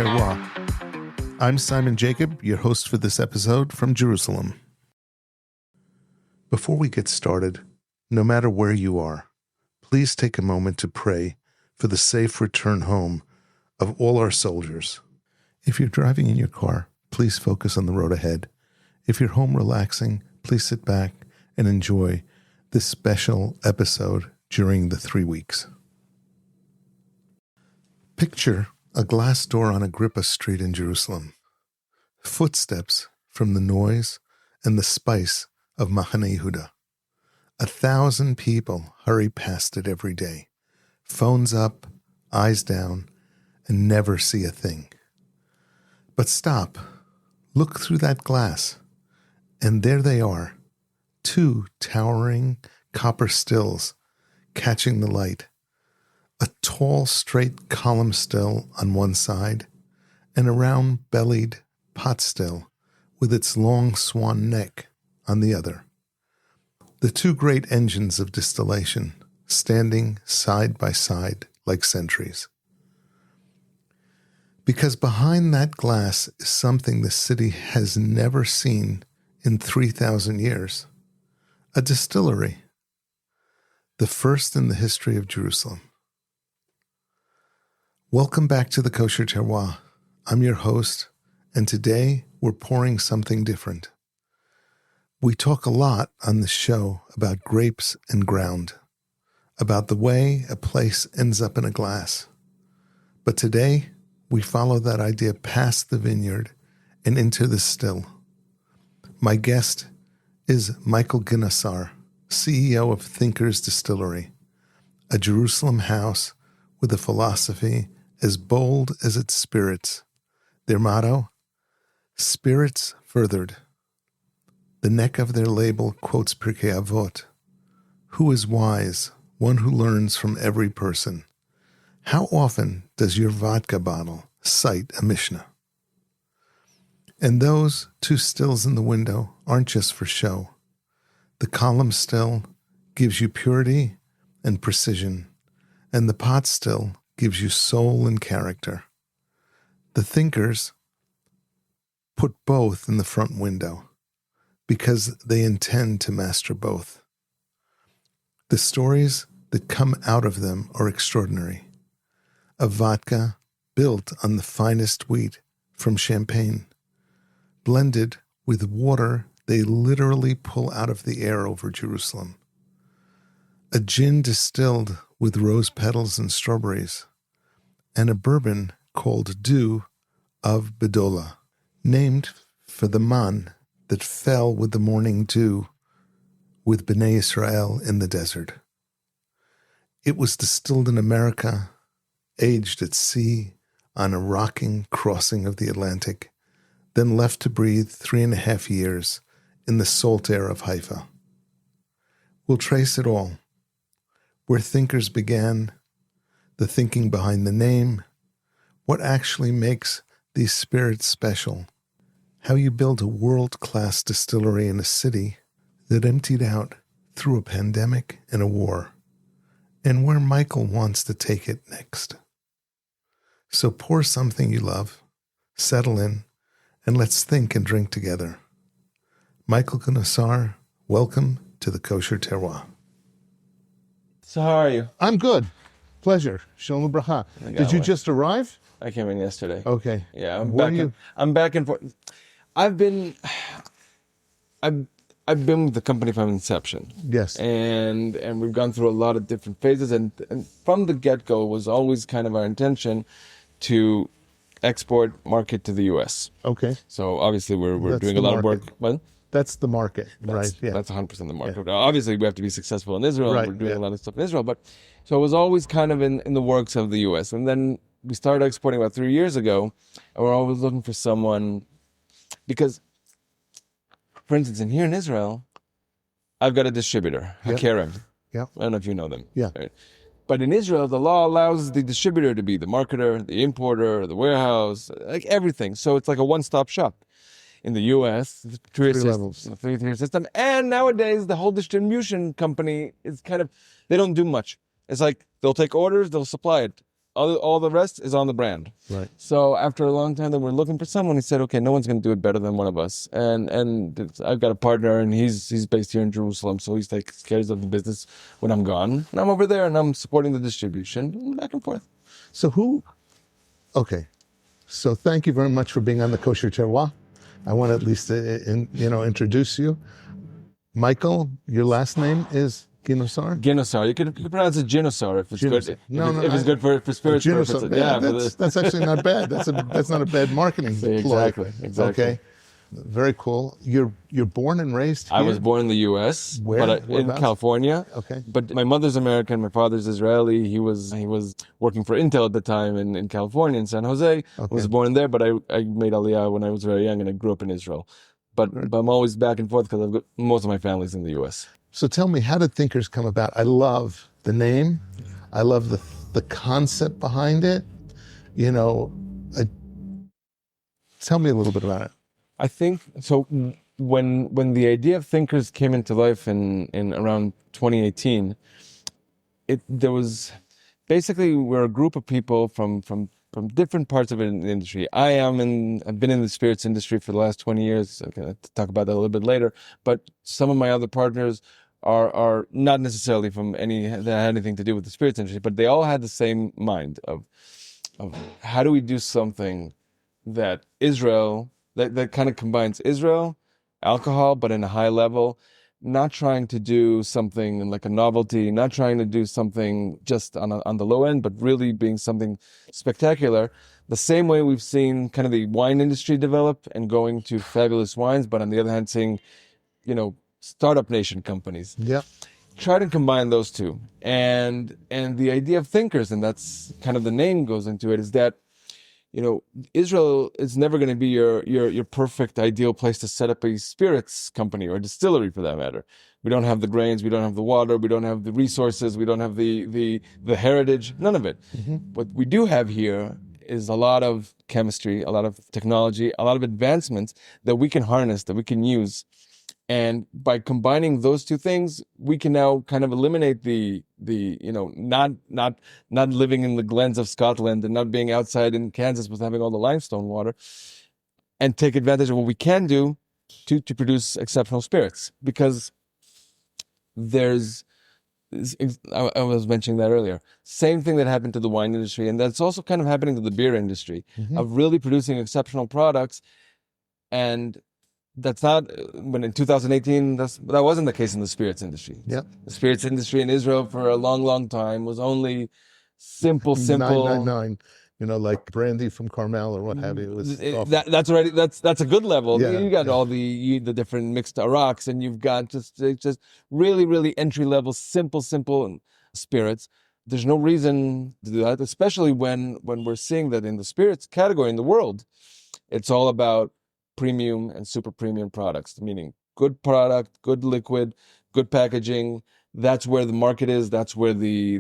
Terroir. I'm Simon Jacob, your host for this episode from Jerusalem. Before we get started, no matter where you are, please take a moment to pray for the safe return home of all our soldiers. If you're driving in your car, please focus on the road ahead. If you're home relaxing, please sit back and enjoy this special episode during the 3 weeks. Picture a glass door on Agrippa Street in Jerusalem. Footsteps from the noise and the spice of Mahane Yehuda. 1,000 people hurry past it every day, phones up, eyes down, and never see a thing. But stop, look through that glass, and there they are, 2 towering copper stills catching the light. A tall, straight column still on one side, and a round-bellied pot still with its long swan neck on the other. The 2 great engines of distillation standing side by side like sentries. Because behind that glass is something the city has never seen in 3,000 years. A distillery. The first in the history of Jerusalem. Welcome back to the Kosher Terroir. I'm your host, and today we're pouring something different. We talk a lot on this show about grapes and ground, about the way a place ends up in a glass. But today, we follow that idea past the vineyard and into the still. My guest is Michael Ginnosaur, CEO of Thinkers Distillery, a Jerusalem house with a philosophy as bold as its spirits. Their motto, Spirits Furthered. The neck of their label quotes Pirkei Avot. Who is wise? One who learns from every person. How often does your vodka bottle cite a Mishnah? And those 2 stills in the window aren't just for show. The column still gives you purity and precision, and the pot still gives you soul and character. The thinkers put both in the front window because they intend to master both. The stories that come out of them are extraordinary. A vodka built on the finest wheat from Champagne, blended with water they literally pull out of the air over Jerusalem. A gin distilled with rose petals and strawberries, and a bourbon called Dew of Bedola, named for the man that fell with the morning dew with Bnei Israel in the desert. It was distilled in America, aged at sea on a rocking crossing of the Atlantic, then left to breathe 3.5 years in the salt air of Haifa. We'll trace it all, where thinkers began, the thinking behind the name, what actually makes these spirits special, how you build a world-class distillery in a city that emptied out through a pandemic and a war, and where Michael wants to take it next. So pour something you love, settle in, and let's think and drink together. Michael Ginnosaur, welcome to the Kosher Terroir. So how are you? I'm good. Pleasure. Shalom Bracha. Did you just arrive? I came in yesterday. Okay. Yeah, I'm back and forth. I've been with the company from inception. Yes. And we've gone through a lot of different phases, and from the get-go was always kind of our intention to export market to the US. Okay. So obviously we're doing a lot of work. Well, that's the market, right? Yeah. That's 100% the market. Yeah. Obviously we have to be successful in Israel. Right. We're doing a lot of stuff in Israel, but so it was always kind of in the works of the US. And then we started exporting about 3 years ago, and we're always looking for someone, because, for instance, here in Israel, I've got a distributor, Hakerem. Yeah. I don't know if you know them. Yeah. Right? But in Israel, the law allows the distributor to be the marketer, the importer, the warehouse, like everything. So it's like a one-stop shop. In the U.S., three levels, three-tier system. And nowadays, the whole distribution company is kind of, they don't do much. It's like they'll take orders, they'll supply it. all the rest is on the brand. Right. So after a long time that we're looking for someone, he said, okay, no one's going to do it better than one of us. And I've got a partner, and he's based here in Jerusalem, so he takes care of the business when I'm gone. And I'm over there, and I'm supporting the distribution, back and forth. Okay. So thank you very much for being on the Kosher Terroir. I want to at least, introduce you. Michael, your last name is Ginnosaur? Ginnosaur. You could pronounce it Ginnosaur if it's good. If it's good for spirits purposes. That's actually not bad. That's not a bad marketing ploy. Exactly. Okay. Very cool. You're born and raised here? I was born in the U.S., but in California. Okay. But my mother's American, my father's Israeli. He was working for Intel at the time in California, in San Jose. Okay. I was born there, but I made Aliyah when I was very young, and I grew up in Israel. But I'm always back and forth because most of my family's in the U.S. So tell me, how did Thinkers come about? I love the name. I love the concept behind it. Tell me a little bit about it. I think so. When the idea of Thinkers came into life in around 2018, there was basically, we're a group of people from different parts of the industry. I've been in the spirits industry for the last 20 years. I'm going to talk about that a little bit later. But some of my other partners are not necessarily that had anything to do with the spirits industry, but they all had the same mind of how do we do something that that kind of combines Israel, alcohol, but in a high level, not trying to do something like a novelty, not trying to do something just on the low end, but really being something spectacular. The same way we've seen kind of the wine industry develop and going to fabulous wines, but on the other hand, seeing, startup nation companies. Yeah. Try to combine those two. And the idea of Thinkers, and that's kind of the name goes into it, is that Israel is never going to be your perfect ideal place to set up a spirits company or a distillery, for that matter. We don't have the grains, we don't have the water, we don't have the resources, we don't have the heritage, none of it. Mm-hmm. What we do have here is a lot of chemistry, a lot of technology, a lot of advancements that we can harness, that we can use. And by combining those two things, we can now kind of eliminate the not living in the glens of Scotland and not being outside in Kansas with having all the limestone water, and take advantage of what we can do to produce exceptional spirits. Because I was mentioning that earlier. Same thing that happened to the wine industry, and that's also kind of happening to the beer industry, mm-hmm. of really producing exceptional products. And that's not, when in 2018, that wasn't the case in the spirits industry. Yep. The spirits industry in Israel for a long, long time was only simple. 999, like brandy from Carmel or what have you. That's a good level. Yeah, you got all the different mixed araks, and you've got just really, really entry level, simple spirits. There's no reason to do that, especially when we're seeing that in the spirits category in the world, it's all about premium and super premium products, meaning good product, good liquid, good packaging. That's where the market is. That's where the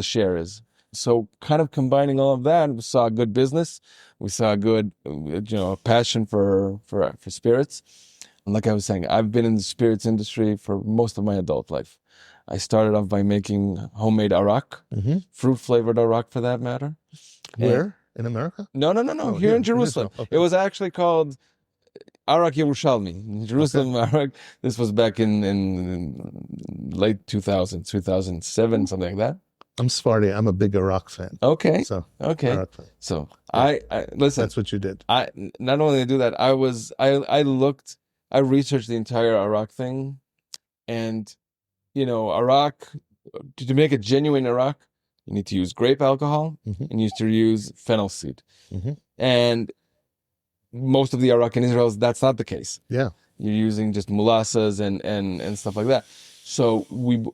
share is. So kind of combining all of that, we saw a good business. We saw a good, passion for spirits. And like I was saying, I've been in the spirits industry for most of my adult life. I started off by making homemade arak, mm-hmm. fruit flavored arak for that matter. Where? In America? No. Oh, here in Jerusalem. Okay. It was actually called Arak Yerushalmi. Jerusalem Arak. This was back in late 2000s, 2007, something like that. I'm Sephardi. I'm a big Arak fan. Okay. Arak fan. So yeah. I listen. That's what you did. I not only did I do that, I researched the entire Arak thing, and Arak, to make a genuine Arak, you need to use grape alcohol, mm-hmm. and you need to use fennel seed. Mm-hmm. And most of the Arak in Israel, that's not the case. Yeah. You're using just molasses and stuff like that. So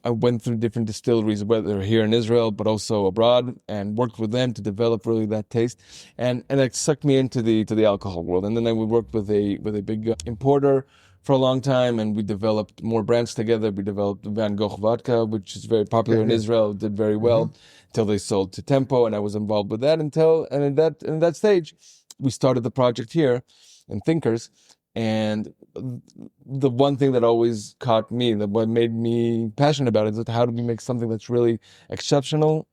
I went through different distilleries, whether here in Israel, but also abroad, and worked with them to develop really that taste. And it sucked me into the alcohol world. And then we worked with a big importer for a long time, and we developed more brands together. We developed Van Gogh vodka, which is very popular in Israel, did very well, mm-hmm. until they sold to Tempo, and I was involved with that in that stage, we started the project here in Thinkers. And the one thing that always caught me, that what made me passionate about it, is how do we make something that's really exceptional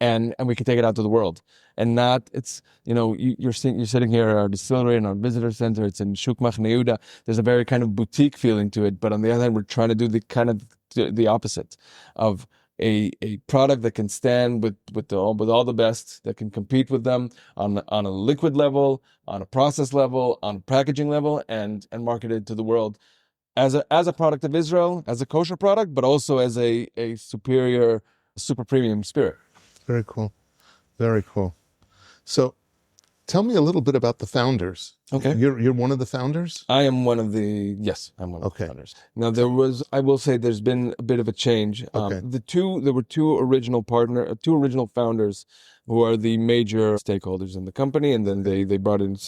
and we can take it out to the world. And not, it's, you're sitting here at our distillery in our visitor center. It's in Mahane Yehuda. There's a very kind of boutique feeling to it. But on the other hand, we're trying to do the opposite of a product that can stand with all the best, that can compete with them on a liquid level, on a process level, on a packaging level, and market it to the world as a product of Israel, as a kosher product, but also as a superior, super premium spirit. Very cool. Very cool. So tell me a little bit about the founders. Okay. You're one of the founders? I'm one of the founders. Now I will say there's been a bit of a change. Okay. There were two original founders who are the major stakeholders in the company. And then they brought in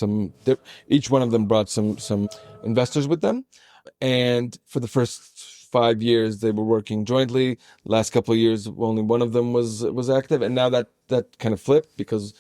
each one of them brought some investors with them. And for the first 5 years, they were working jointly. Last couple of years, only one of them was active. And now that kind of flipped because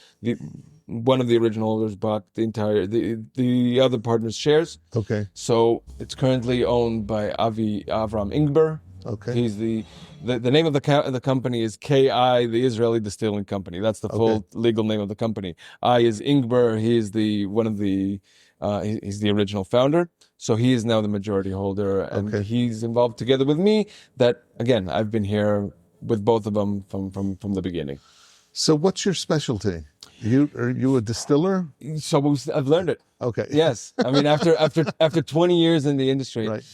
one of the original holders bought the other partner's shares. Okay. So it's currently owned by Avram Ingber. Okay. He's the name of the company is KI, the Israeli Distilling Company. That's the full legal name of the company. I is Ingber. He is he's the original founder. So he is now the majority holder, and he's involved together with me. That again, I've been here with both of them from the beginning. So what's your specialty? Are you a distiller? So I've learned it. Okay. Yes. I mean, after 20 years in the industry, right.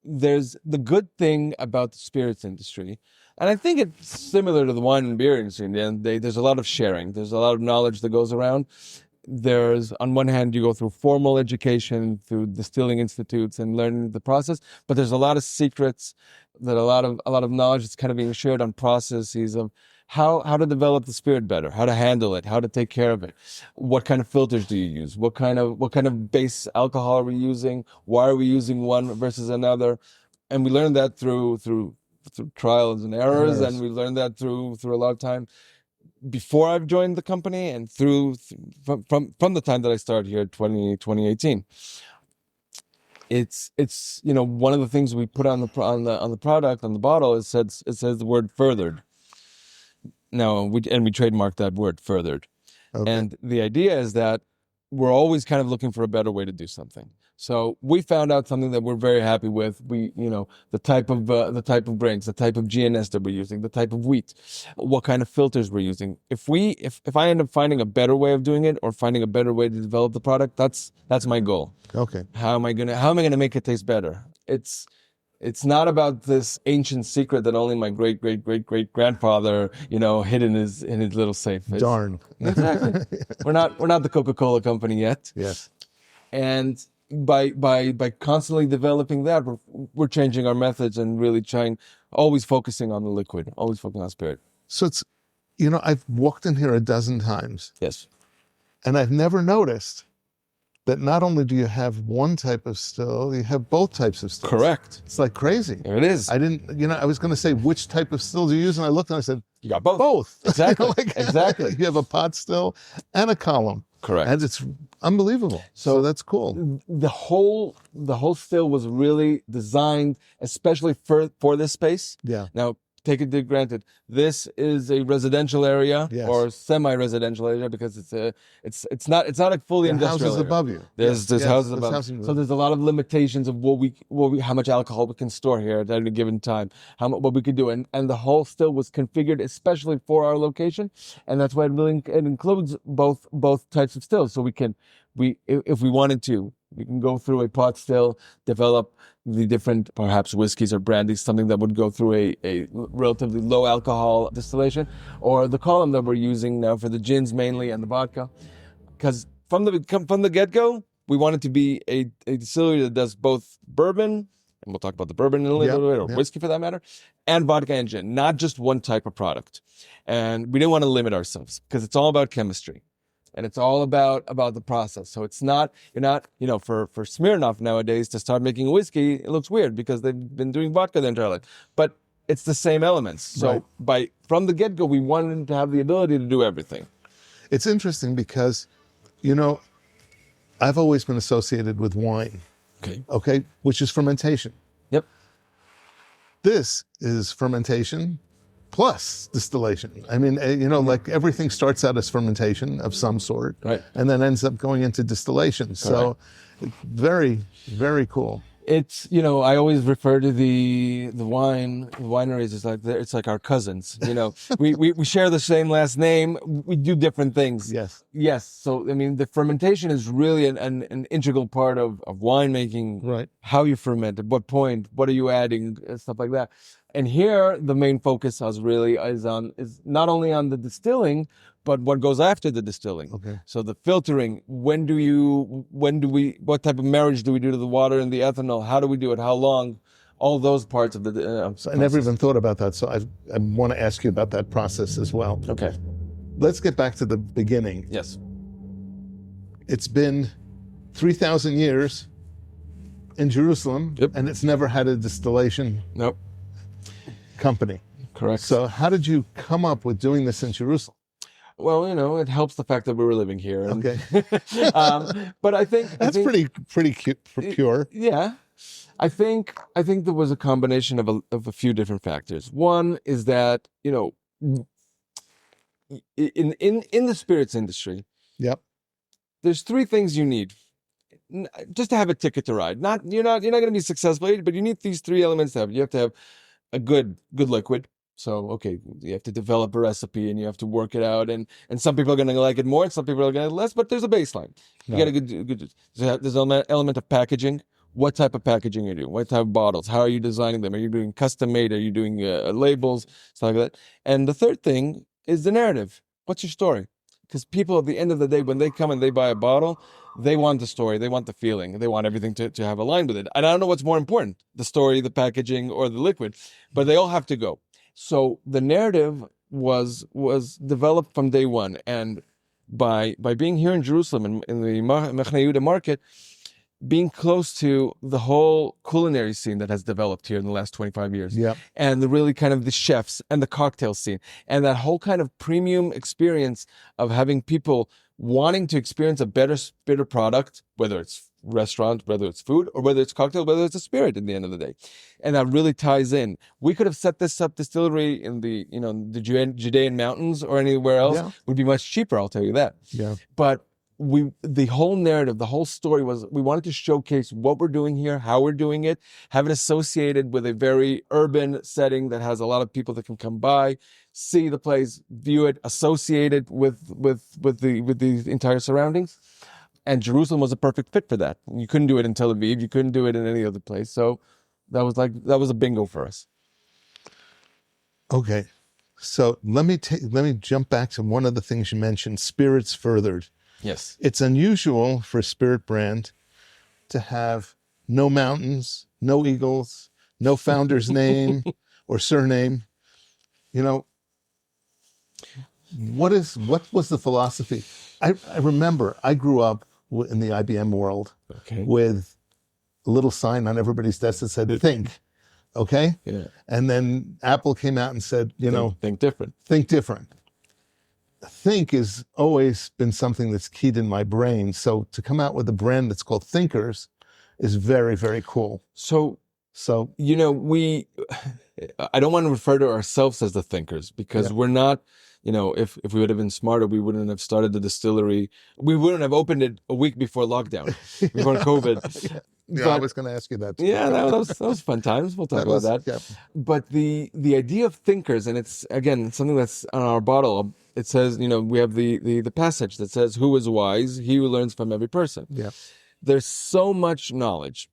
There's the good thing about the spirits industry, and I think it's similar to the wine and beer industry. In the end, there's a lot of sharing. There's a lot of knowledge that goes around. There's, on one hand, you go through formal education, through distilling institutes and learning the process, but there's a lot of secrets, that a lot of knowledge that's kind of being shared on processes of how to develop the spirit better, how to handle it, how to take care of it. What kind of filters do you use? What kind of base alcohol are we using? Why are we using one versus another? And we learned that through trials and errors, and we learned that through a lot of time before I've joined the company and from the time that I started here, 2018. It's one of the things we put on the product, on the bottle, it says the word furthered. Now we trademarked that word, furthered. Okay. And the idea is that we're always kind of looking for a better way to do something. So we found out something that we're very happy with. The type of grains, the type of GNS that we're using, the type of wheat, what kind of filters we're using. If I end up finding a better way of doing it, or finding a better way to develop the product, that's my goal. Okay. How am I gonna make it taste better? It's not about this ancient secret that only my great grandfather, hid in his little safe. Darn. Exactly. We're not the Coca-Cola company yet. Yes. And by constantly developing that, we're changing our methods and really always focusing on the liquid, always focusing on spirit. So it's, I've walked in here a dozen times. Yes. And I've never noticed that not only do you have one type of still, you have both types of stills. Correct. It's like crazy. There it is. I didn't, I was going to say which type of still do you use, and I looked and I said, you got both. Both. Exactly. Exactly. You have a pot still and a column. Correct. And it's unbelievable. So that's cool. The whole still was really designed especially for this space. Yeah. Now, take it for granted, this is a residential area, yes, or semi-residential area, because it's not a fully industrial houses area. Above you. There's houses above. So there's a lot of limitations of how much alcohol we can store here at any given time, what we could do, and the whole still was configured especially for our location, and that's why it includes both types of stills. So if we wanted to, we can go through a pot still, develop the different, perhaps whiskeys or brandies, something that would go through a relatively low alcohol distillation, or the column that we're using now for the gins mainly and the vodka. Because from the get-go, we want it to be a distillery that does both bourbon, and we'll talk about the bourbon in a little bit, or whiskey for that matter, and vodka and gin, not just one type of product. And we didn't want to limit ourselves, because it's all about chemistry. And it's all about the process. So it's not, for Smirnoff nowadays to start making whiskey, it looks weird because they've been doing vodka their entire life. But it's the same elements. So from the get-go, we wanted to have the ability to do everything. It's interesting because, I've always been associated with wine. Okay, which is fermentation. Yep. This is fermentation plus distillation. I mean, like everything starts out as fermentation of some sort, Right. and then ends up going into distillation. So, very, very cool. It's, I always refer to the wineries as it's like our cousins. We share the same last name. We do different things. Yes. So, I mean, the fermentation is really an integral part of winemaking. Right. How you ferment, at what point, what are you adding, stuff like that. And here, the main focus is not only on the distilling, but what goes after the distilling. Okay. So the filtering, what type of marriage do we do to the water and the ethanol? How do we do it? How long? All those parts of the I never even thought about that. So I want to ask you about that process as well. Okay. Let's get back to the beginning. Yes. It's been 3,000 years in Jerusalem, and it's never had a distillation company. Correct. So how did you come up with doing this in Jerusalem? Well, it helps the fact that we were living here. Okay. But I think that's pretty cute, pure. Yeah. I think there was a combination of a few different factors. One is that, in the spirits industry, there's three things you need just to have a ticket to ride. You're not going to be successful, but you need these three elements to have. You have to have a good liquid. So, okay, you have to develop a recipe and you have to work it out. And some people are going to like it more and some people are going to like it less, but there's a baseline. You got a good, there's an element of packaging. What type of packaging are you doing? What type of bottles? How are you designing them? Are you doing custom made? Are you doing labels? Stuff like that. And the third thing is the narrative. What's your story? Because people at the end of the day, when they come and they buy a bottle, they want the story, they want the feeling, they want everything to have aligned with it. And I don't know what's more important, the story, the packaging, or the liquid, but they all have to go. So the narrative was developed from day one, and by being here in Jerusalem in the Mahane Yehuda market, being close to the whole culinary scene that has developed here in the last 25 years, and really kind of the chefs and the cocktail scene, and that whole kind of premium experience of having people wanting to experience a better product, whether it's restaurant, whether it's food, or whether it's cocktail, whether it's a spirit at the end of the day. And that really ties in. We could have set this up distillery in the Judean mountains or anywhere else. It would be much cheaper, I'll tell you that. But the whole narrative, the whole story was, we wanted to showcase what we're doing here, how we're doing it, have it associated with a very urban setting that has a lot of people that can come by, see the place, view it, associate it with the entire surroundings. And Jerusalem was a perfect fit for that. You couldn't do it in Tel Aviv. You couldn't do it in any other place. So that was a bingo for us. Okay. So let me jump back to one of the things you mentioned, spirits furthered. Yes. It's unusual for a spirit brand to have no mountains, no eagles, no founder's name or surname. What was the philosophy? I remember I grew up in the IBM world with a little sign on everybody's desk that said "Think." Okay. Yeah. And then Apple came out and said, think different. Think different. Think has always been something that's keyed in my brain. So to come out with a brand that's called Thinkers is very, very cool. So I don't want to refer to ourselves as the Thinkers because we're not. If we would have been smarter, we wouldn't have started the distillery. We wouldn't have opened it a week before lockdown, before COVID. Yeah, I was going to ask you that too. Yeah, that was fun times. We'll talk about that. Yeah. But the idea of Thinkers, and it's, again, something that's on our bottle. It says, we have the passage that says, "Who is wise? He who learns from every person." Yeah. There's so much knowledge.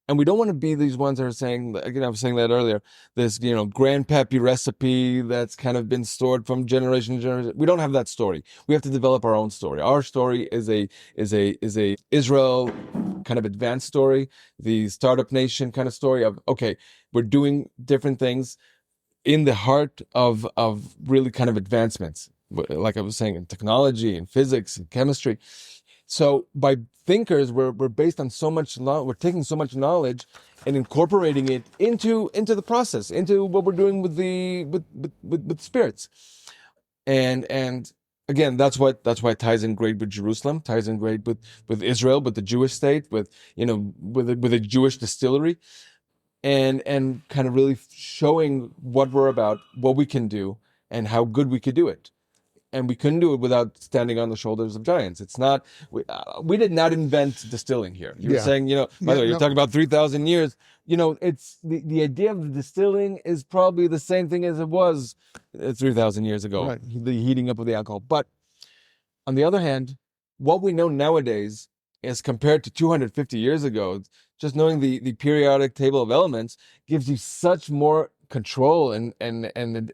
And we don't want to be these ones that are saying, again, I was saying that earlier, this, grandpappy recipe that's kind of been stored from generation to generation. We don't have that story. We have to develop our own story. Our story is a Israel kind of advanced story, the startup nation kind of story of, okay, we're doing different things in the heart of really kind of advancements, like I was saying, in technology and physics and chemistry. So by Thinkers, we're based on so much. We're taking so much knowledge and incorporating it into the process, into what we're doing with spirits, and again, that's why it ties in great with Jerusalem, ties in great with Israel, with the Jewish state, with a Jewish distillery. and kind of really showing what we're about, what we can do, and how good we could do it. And we couldn't do it without standing on the shoulders of giants. It's not, we did not invent distilling here. You were saying, by the way, you're talking about 3,000 years. It's the idea of the distilling is probably the same thing as it was 3,000 years ago, Right. the heating up of the alcohol. But on the other hand, what we know nowadays is compared to 250 years ago, just knowing the periodic table of elements gives you such more control and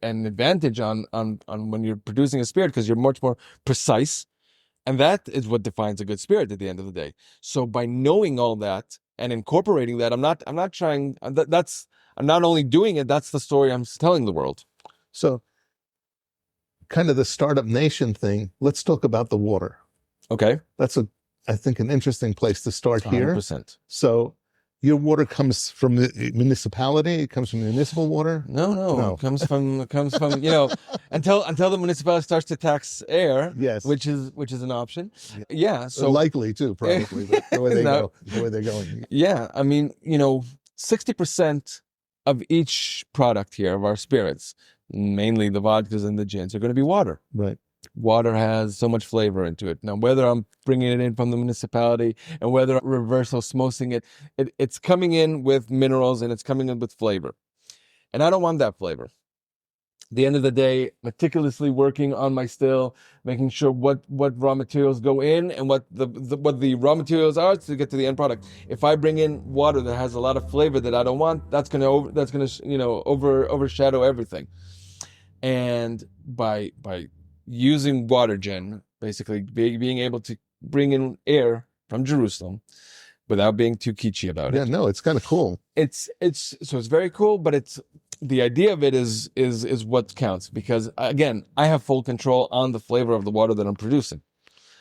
advantage on when you're producing a spirit, because you're much more precise, and that is what defines a good spirit at the end of the day. So by knowing all that and incorporating that, I'm not trying, I'm not only doing it, that's the story I'm telling the world. So kind of the startup nation thing, let's talk about the water. Okay. That's I think an interesting place to start here. 100%. So your water comes from the municipality? It comes from municipal water? No. It comes from until the municipality starts to tax air, yes, which is an option. Yeah, so likely too, probably, but the way they go, the way they're going. Yeah, I mean, 60% of each product here of our spirits, mainly the vodkas and the gins, are going to be water. Right. Water has so much flavor into it. Now, whether I'm bringing it in from the municipality and whether I'm reverse osmosing it, it's coming in with minerals and it's coming in with flavor. And I don't want that flavor. At the end of the day, meticulously working on my still, making sure what raw materials go in and what the raw materials are to get to the end product. If I bring in water that has a lot of flavor that I don't want, that's gonna overshadow everything. And by using water gen, basically being able to bring in air from Jerusalem without being too kitschy about it. Yeah, no, it's kind of cool. It's very cool, but the idea of it is what counts, because again, I have full control on the flavor of the water that I'm producing.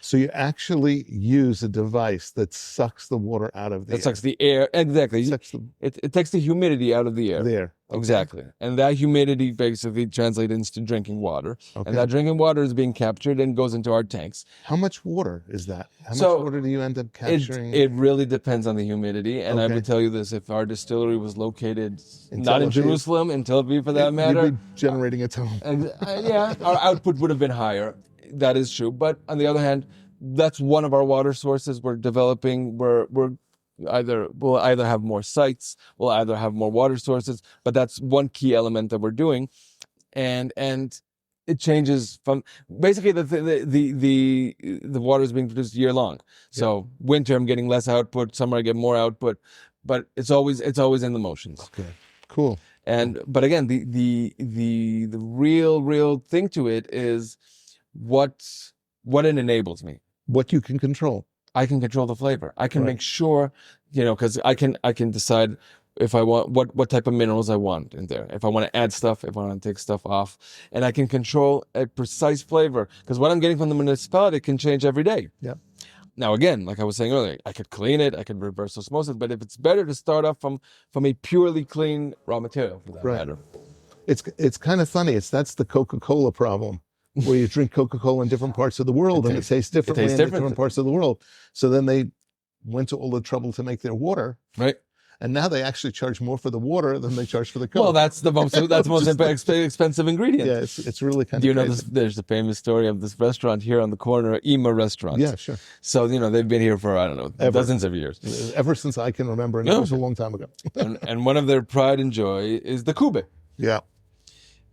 So you actually use a device that sucks the water out of the air. That sucks the air, exactly. It takes the humidity out of the air. Okay. Exactly. And that humidity basically translates into drinking water. Okay. And that drinking water is being captured and goes into our tanks. How much water is that? How much water do you end up capturing? It really depends on the humidity. And I would tell you this, if our distillery was located not in Jerusalem, in Tel Aviv for that matter. You'd be generating a ton. Yeah, our output would have been higher. That is true. But on the other hand, that's one of our water sources we're developing. We'll either have more sites, we'll either have more water sources, but that's one key element that we're doing. And it changes from basically the water is being produced year long. So winter I'm getting less output, summer I get more output, but it's always in the motions. Okay. Cool. But again, the real thing to it is what it enables me. What you can control. I can control the flavor. I can make sure, because I can decide if I want what type of minerals I want in there. If I want to add stuff, if I want to take stuff off, and I can control a precise flavor, because what I'm getting from the municipality can change every day. Yeah. Now again, like I was saying earlier, I could clean it, I could reverse osmosis, but if it's better to start off from a purely clean raw material for that matter. It's kind of funny. That's the Coca-Cola problem, where you drink Coca-Cola in different parts of the world and it tastes differently in different parts of the world. So then they went to all the trouble to make their water. Right. And now they actually charge more for the water than they charge for the Coke. Well, that's the most expensive ingredient. Yeah, it's really kind of. Do you know this? There's the famous story of this restaurant here on the corner, Ima Restaurant. Yeah, sure. So they've been here for dozens of years. Ever since I can remember, and it was a long time ago. and one of their pride and joy is the kube. Yeah.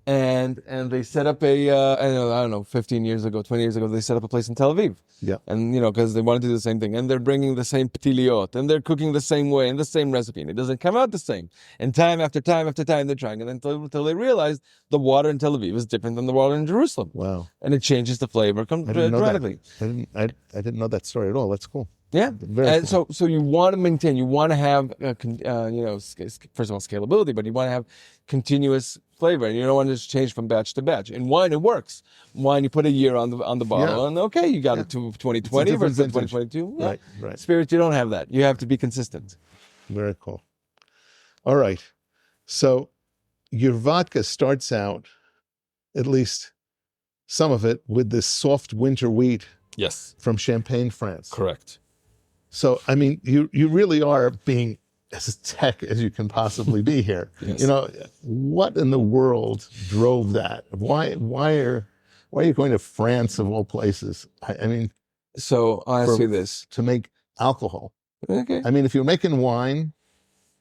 And they set up I don't know, 15 years ago, 20 years ago, they set up a place in Tel Aviv. Yeah. And, because they want to do the same thing. And they're bringing the same petiliot. And they're cooking the same way and the same recipe. And it doesn't come out the same. And time after time after time, they're trying. And until they realize the water in Tel Aviv is different than the water in Jerusalem. Wow. And it changes the flavor dramatically. I didn't know that story at all. That's cool. Yeah. Very cool. So you want to maintain, you want to have, first of all, scalability, but you want to have continuous flavor, and you don't want to just change from batch to batch. In wine, it works. Wine, you put a year on the bottle, and okay, you got it to 2020 versus 2022. Yeah. Right. Spirits, you don't have that. You have to be consistent. Very cool. All right. So your vodka starts out, at least some of it, with this soft winter wheat. Yes. From Champagne, France. Correct. So, I mean, you really are being as tech as you can possibly be here. Yes. You know, what in the world drove that? Why are you going to France of all places? I mean, So I'll ask you this. to make alcohol. Okay. I mean, if you're making wine,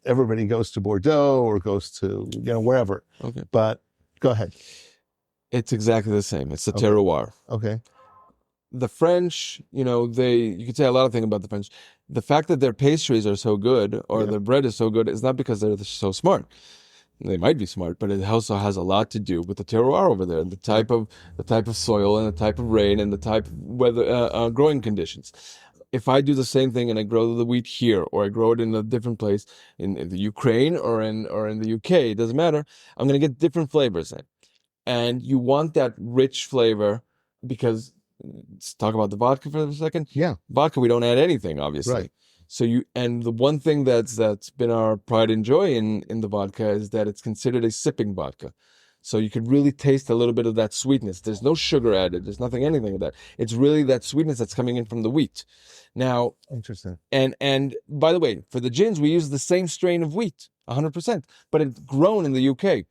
everybody goes to Bordeaux or goes to, wherever. Okay. But go ahead. It's exactly the same. It's the Okay. terroir. Okay. The French, you could say a lot of things about the French. The fact that their pastries are so good or their bread is so good is not because they're so smart. They might be smart, but it also has a lot to do with the terroir over there, the type of soil and the type of rain and the type of weather, growing conditions. If I do the same thing and I grow the wheat here, or I grow it in a different place in the Ukraine or in the UK, it doesn't matter. I'm going to get different flavors in, and you want that rich flavor because. Let's talk about the vodka for a second. Yeah. Vodka, we don't add anything, obviously. Right. So and the one thing that's been our pride and joy in the vodka is that it's considered a sipping vodka. So you could really taste a little bit of that sweetness. There's no sugar added. There's anything of that. It's really that sweetness that's coming in from the wheat. Now, interesting. And by the way, for the gins, we use the same strain of wheat, 100%, but it's grown in the UK.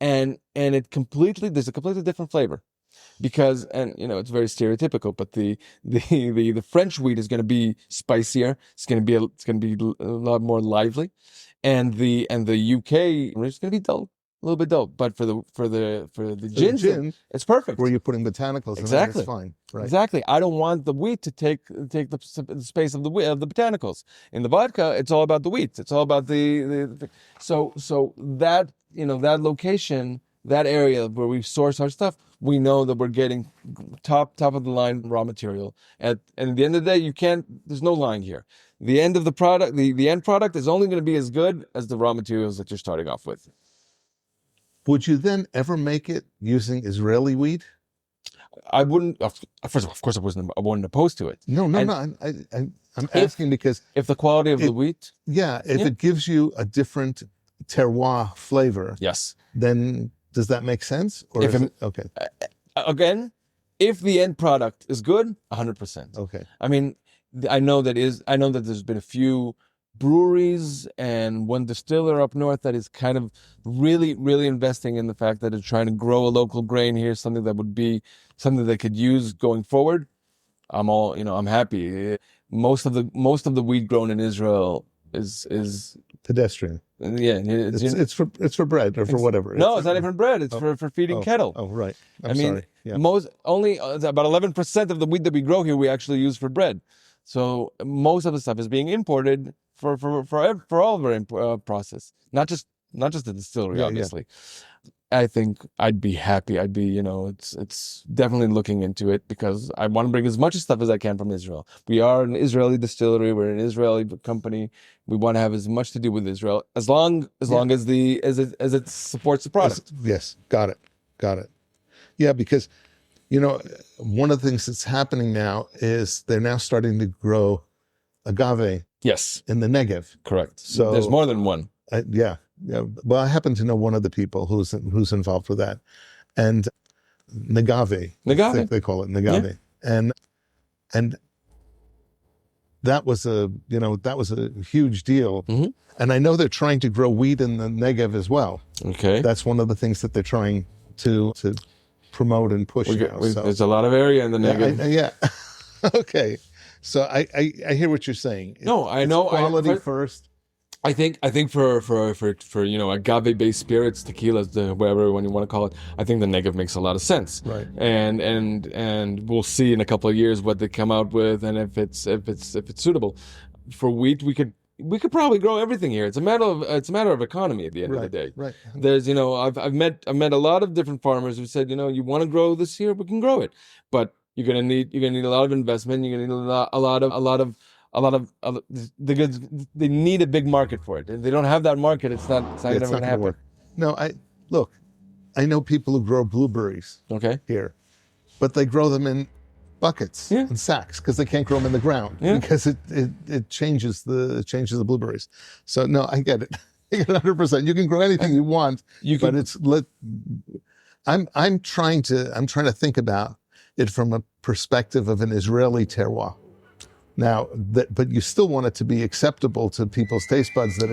And there's a completely different flavor. Because it's very stereotypical, but the French wheat is going to be spicier. It's going to be a lot more lively, and the UK is going to be dull, a little bit dull. But for the gin, it's perfect. Where you're putting botanicals, exactly, it's fine. Right. Exactly. I don't want the wheat to take the space of the botanicals. In the vodka, it's all about the wheat. It's all about so that that location. That area where we source our stuff, we know that we're getting top of the line raw material. And at the end of the day, there's no lying here. The end of the product, the end product is only going to be as good as the raw materials that you're starting off with. Would you then ever make it using Israeli wheat? I wouldn't. First of all, of course, I wasn't opposed to it. No. I'm asking because if the quality of the wheat, if it gives you a different terroir flavor, yes, then. Does that make sense? Or okay? Again, if the end product is good, 100%. Okay. I mean, I know that there's been a few breweries and one distiller up north that is kind of really, really investing in the fact that it's trying to grow a local grain here, something that would be something they could use going forward. I'm happy. Most of the wheat grown in Israel is pedestrian. Yeah, it's for bread or for whatever. No, it's not even bread. It's for feeding cattle. Oh, right. I mean, sorry. Yeah. Only about 11% of the wheat that we grow here we actually use for bread. So most of the stuff is being imported for all of our process, not just the distillery, obviously. I think I'd be happy. I'd be, it's definitely looking into it because I want to bring as much stuff as I can from Israel. We are an Israeli distillery. We're an Israeli company. We want to have as much to do with Israel as long as it supports the product. Yes. Got it. Yeah. Because, one of the things that's happening now is they're now starting to grow agave. Yes. In the Negev. Correct. So there's more than one. Yeah. Well, I happen to know one of the people who's involved with that, and Negave. They call it Negave, and that was a huge deal. Mm-hmm. And I know they're trying to grow wheat in the Negev as well. Okay, that's one of the things that they're trying to promote and push. There's a lot of area in the Negev. Yeah. Okay. So I hear what you're saying. I know quality first. I think for agave-based spirits, tequilas, whatever one you want to call it, I think the Negev makes a lot of sense. Right. And we'll see in a couple of years what they come out with and if it's suitable. For wheat, we could probably grow everything here. It's a matter of economy at the end of the day. Right. There's I've met a lot of different farmers who said you want to grow this here, we can grow it, but you're gonna need a lot of investment. You're gonna need a lot of the goods. They need a big market for it. If they don't have that market, it's not going to happen. Work. No, I know people who grow blueberries. Okay. Here, but they grow them in buckets and sacks because they can't grow them in the ground because it changes the blueberries. So no, I get it. 100%. You can grow anything you want, but I'm trying to think about it from a perspective of an Israeli terroir. Now, but you still want it to be acceptable to people's taste buds, that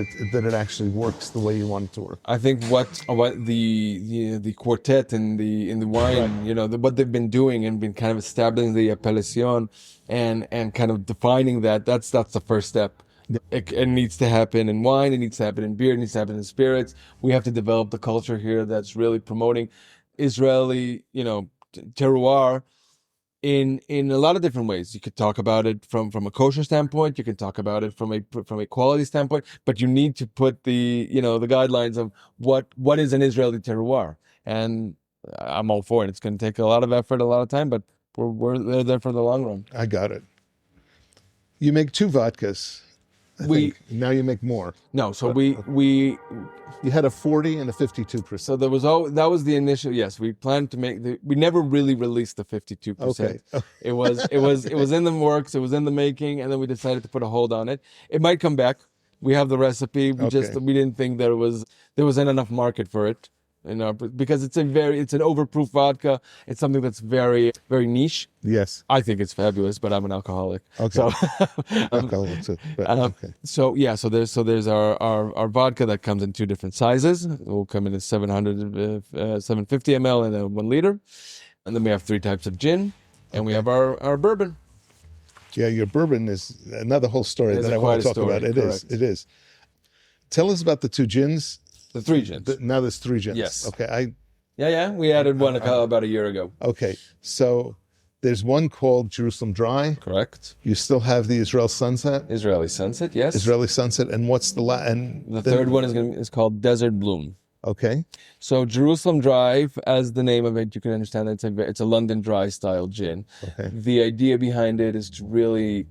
it actually works the way you want it to work. I think what the quartet in the wine, Right. what they've been doing and been kind of establishing the appellation and kind of defining that's the first step. It needs to happen in wine, it needs to happen in beer, it needs to happen in spirits. We have to develop the culture here that's really promoting Israeli, terroir in a lot of different ways. You could talk about it from a kosher standpoint. You can talk about it from a quality standpoint. But you need to put the the guidelines of what is an Israeli terroir. And I'm all for it. It's going to take a lot of effort, a lot of time, but we're there for the long run. I got it. You make 2 vodkas. I think. Now you make more. No, so we You had a 40 and a 52%. So that was the initial. Yes, we planned to make we never really released the 52%. Okay. It was in the works. It was in the making, and then we decided to put a hold on it. It might come back. We have the recipe. We didn't think there wasn't enough market for it. Because it's an overproof vodka. It's something that's very, very niche. Yes. I think it's fabulous, but I'm an alcoholic. Okay. So, Alcoholic too. Okay. So there's our vodka that comes in 2 different sizes. It will come in a 750 ml and a 1 liter. And then we have 3 types of gin, and we have our bourbon. Yeah, your bourbon is another whole story that I want to talk about. It is. Tell us about the 2 gins. The 3 gins. Now there's 3 gins. Yes. Okay. We added one about a year ago. Okay. So there's one called Jerusalem Dry. Correct. You still have the Israeli Sunset. Israeli Sunset, yes. Israeli Sunset. And what's the third one is called Desert Bloom. Okay. So Jerusalem Dry, as the name of it, you can understand that it's a London Dry style gin. Okay. The idea behind it is to really,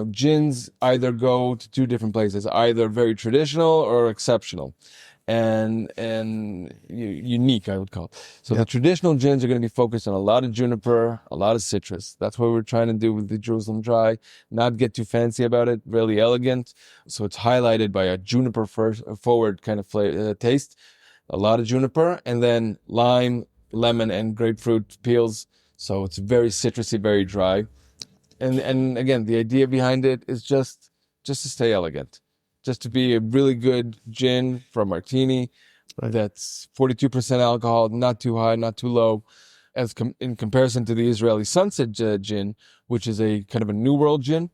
gins either go to 2 different places, either very traditional or exceptional. And unique, I would call it. So the traditional gins are going to be focused on a lot of juniper, a lot of citrus. That's what we're trying to do with the Jerusalem Dry. Not get too fancy about it, really elegant. So it's highlighted by a juniper forward kind of flavor, taste. A lot of juniper, and then lime, lemon, and grapefruit peels. So it's very citrusy, very dry. And again, the idea behind it is just to stay elegant. Just to be a really good gin for a martini. Right. That's 42% alcohol, not too high, not too low. In comparison to the Israeli Sunset gin, which is a kind of a New World gin.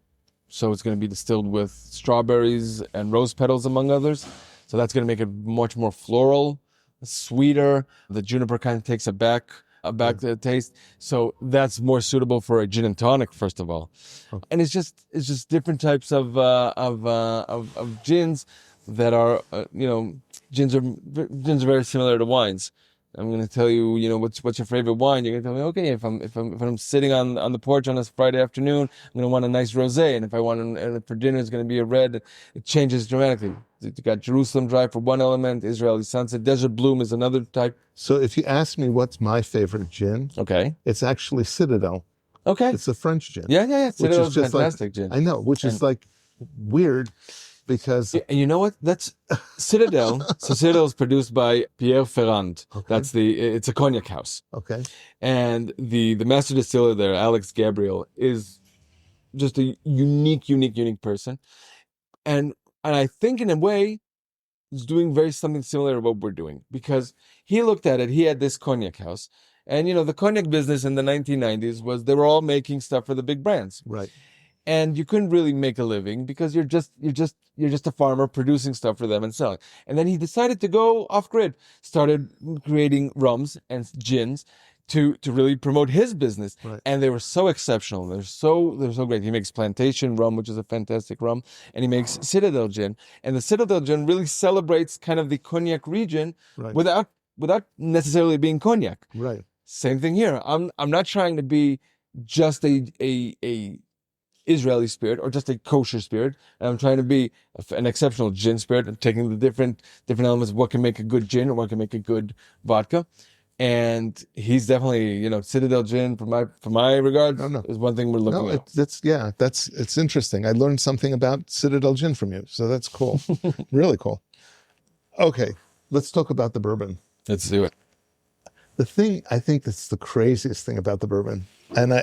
So it's going to be distilled with strawberries and rose petals, among others. So that's going to make it much more floral, sweeter. The juniper kind of takes a back the taste. So that's more suitable for a gin and tonic, first of all. Okay. And it's just different types of gins that are gins are very similar to wines. I'm going to tell you, what's your favorite wine? You're going to tell me, okay, if I'm sitting on the porch on a Friday afternoon, I'm going to want a nice rosé, and if I want for dinner, it's going to be a red. It changes dramatically. You got Jerusalem Dry for one element, Israeli Sunset, Desert Bloom is another type. So if you ask me what's my favorite gin, okay, it's actually Citadel. Okay, it's a French gin. Yeah. Citadel's a fantastic gin. I know, which is like weird. Because and you know what? That's Citadel. So Citadel is produced by Pierre Ferrand. Okay. It's a cognac house. Okay. And the master distiller there, Alex Gabriel, is just a unique person. And I think in a way is doing something similar to what we're doing, because he looked at it. He had this cognac house, and the cognac business in the 1990s was they were all making stuff for the big brands. Right. And you couldn't really make a living because you're just a farmer producing stuff for them and selling. And then he decided to go off grid, started creating rums and gins to really promote his business. Right. And they were so exceptional. They're so great. He makes Plantation rum, which is a fantastic rum, and he makes Citadel gin. And the Citadel gin really celebrates kind of the cognac region, right, without necessarily being cognac. Right. Same thing here. I'm not trying to be just a Israeli spirit or just a kosher spirit, and I'm trying to be an exceptional gin spirit and taking the different elements of what can make a good gin or what can make a good vodka. And he's definitely, Citadel gin from my regard is one thing we're looking at. It's interesting. I learned something about Citadel gin from you, so that's cool. Really cool. Okay, let's talk about the bourbon. Let's do it. The thing I think that's the craziest thing about the bourbon, and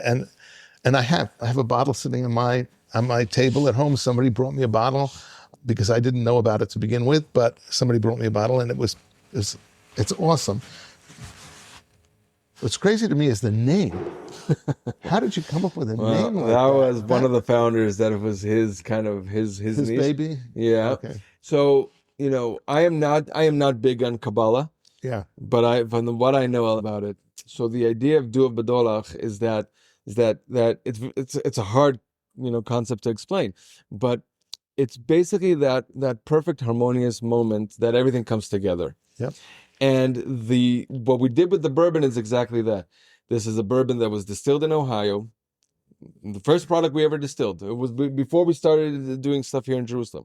I have a bottle sitting in my on my table at home. Somebody brought me a bottle because I didn't know about it to begin with, but somebody brought me a bottle, and it's awesome. What's crazy to me is the name. How did you come up with a name like that? That was one of the founders, that it was his niche. Baby? Yeah. Okay. So, I am not big on Kabbalah, Yeah. but from what I know about it, so the idea of Duav B'dolach is that it's a hard, concept to explain, but it's basically that perfect harmonious moment that everything comes together. Yep. And what we did with the bourbon is exactly that. This is a bourbon that was distilled in Ohio. The first product we ever distilled. It was before we started doing stuff here in Jerusalem.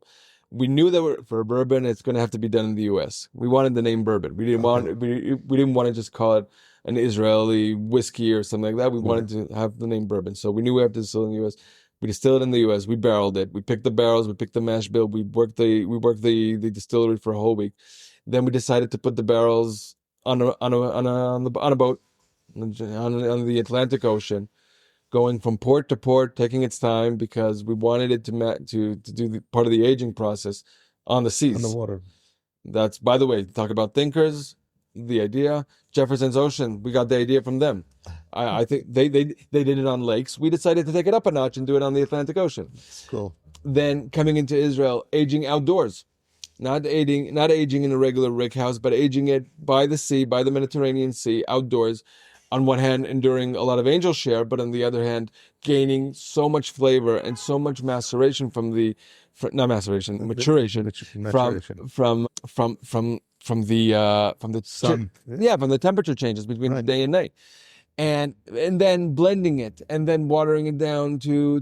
We knew that for a bourbon, it's going to have to be done in the U.S. We wanted the name bourbon. We didn't want to just call it an Israeli whiskey or something like that. We wanted to have the name bourbon. So we knew we have to distill in the U.S. We distilled it in the U.S. We barreled it. We picked the barrels. We picked the mash bill. We worked the distillery for a whole week. Then we decided to put the barrels on a boat on the Atlantic Ocean, going from port to port, taking its time because we wanted it to do the part of the aging process on the seas, On the water. That's, by the way, talk about thinkers. The idea, Jefferson's Ocean, we got the idea from them. I think they did it on lakes. We decided to take it up a notch and do it on the Atlantic Ocean. Cool. Then coming into Israel, aging outdoors. Not aging in a regular rick house, but aging it by the sea, by the Mediterranean Sea, outdoors. On one hand, enduring a lot of angel share, but on the other hand, gaining so much flavor and so much maturation maturation from the sun. From the temperature changes between day and night. And then blending it and then watering it down to